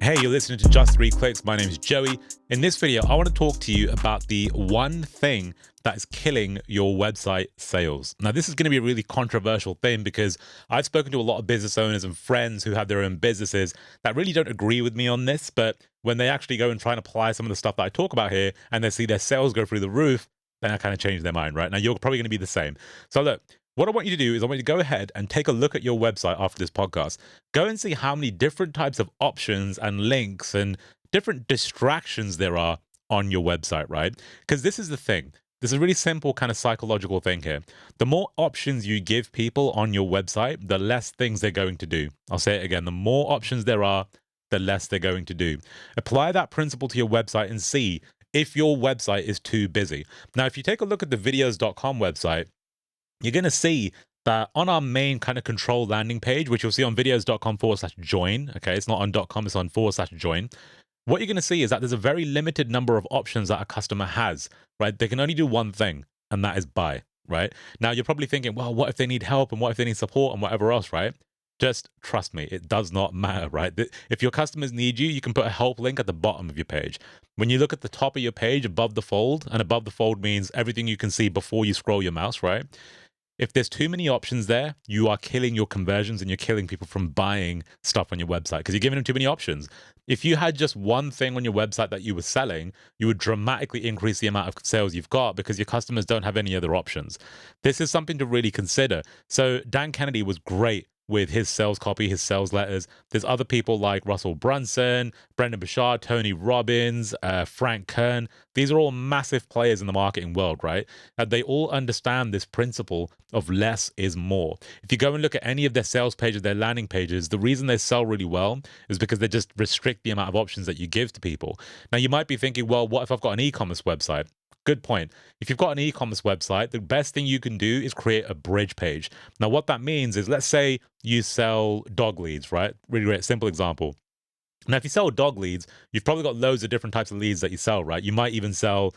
Hey, you're listening to Just 3 Clicks. My name is Joey. In this video, I want to talk to you about the one thing that is killing your website sales. Now, this is going to be a really controversial thing because I've spoken to a lot of business owners and friends who have their own businesses that really don't agree with me on this. But when they actually go and try and apply some of the stuff that I talk about here and they see their sales go through the roof, then I kind of change their mind, right? Now, you're probably going to be the same. So look, what I want you to do is I want you to go ahead and take a look at your website after this podcast. Go and see how many different types of options and links and different distractions there are on your website, right? Because this is the thing. This is a really simple kind of psychological thing here. The more options you give people on your website, the less things they're going to do. I'll say it again. The more options there are, the less they're going to do. Apply that principle to your website and see if your website is too busy. Now, if you take a look at the Viddyoze.com website, you're going to see that on our main kind of control landing page, which you'll see on viddyoze.com/join, okay, it's not on .com, it's on /join. What you're going to see is that there's a very limited number of options that a customer has, right? They can only do one thing, and that is buy, right? Now, you're probably thinking, well, what if they need help and what if they need support and whatever else, right? Just trust me, it does not matter, right? If your customers need you, you can put a help link at the bottom of your page. When you look at the top of your page above the fold, and above the fold means everything you can see before you scroll your mouse, right? If there's too many options there, you are killing your conversions and you're killing people from buying stuff on your website because you're giving them too many options. If you had just one thing on your website that you were selling, you would dramatically increase the amount of sales you've got because your customers don't have any other options. This is something to really consider. So Dan Kennedy was great with his sales copy, his sales letters. There's other people like Russell Branson, Brendan Bouchard, Tony Robbins, Frank Kern. These are all massive players in the marketing world, right? And they all understand this principle of less is more. If you go and look at any of their sales pages, their landing pages, the reason they sell really well is because they just restrict the amount of options that you give to people. Now, you might be thinking, well, what if I've got an e-commerce website? Good point. If you've got an e-commerce website, the best thing you can do is create a bridge page. Now, what that means is, let's say you sell dog leads, right? Really great, simple example. Now, if you sell dog leads, you've probably got loads of different types of leads that you sell, right? You might even sell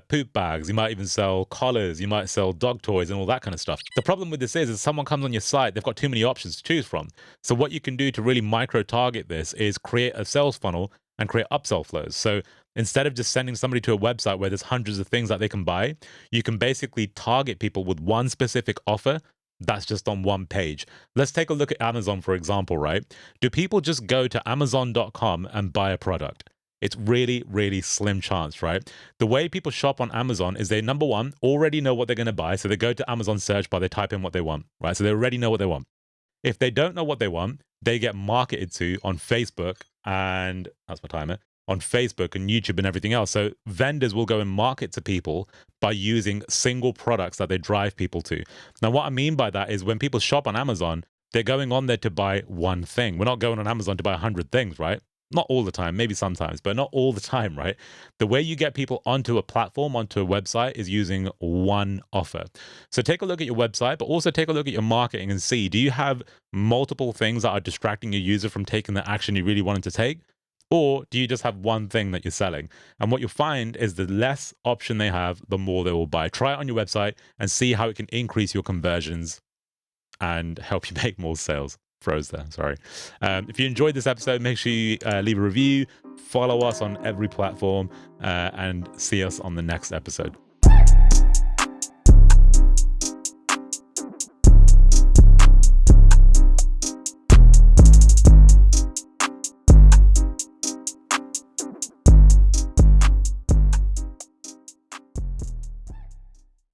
poop bags. You might even sell collars. You might sell dog toys and all that kind of stuff. The problem with this is someone comes on your site, they've got too many options to choose from. So what you can do to really micro-target this is create a sales funnel and create upsell flows. So instead of just sending somebody to a website where there's hundreds of things that they can buy, you can basically target people with one specific offer that's just on one page. Let's take a look at Amazon, for example, right? Do people just go to Amazon.com and buy a product? It's really, really slim chance, right? The way people shop on Amazon is they, number one, already know what they're going to buy. So they go to Amazon search bar, they type in what they want, right? So they already know what they want. If they don't know what they want, they get marketed to on Facebook and, that's my timer, on Facebook and YouTube and everything else. So vendors will go and market to people by using single products that they drive people to. Now, what I mean by that is when people shop on Amazon, they're going on there to buy one thing. We're not going on Amazon to buy 100 things, right? Not all the time, maybe sometimes, but not all the time, right? The way you get people onto a platform, onto a website is using one offer. So take a look at your website, but also take a look at your marketing and see, do you have multiple things that are distracting your user from taking the action you really wanted to take? Or do you just have one thing that you're selling? And what you'll find is the less option they have, the more they will buy. Try it on your website and see how it can increase your conversions and help you make more sales. Froze there, sorry. If you enjoyed this episode, make sure you leave a review, follow us on every platform, and see us on the next episode.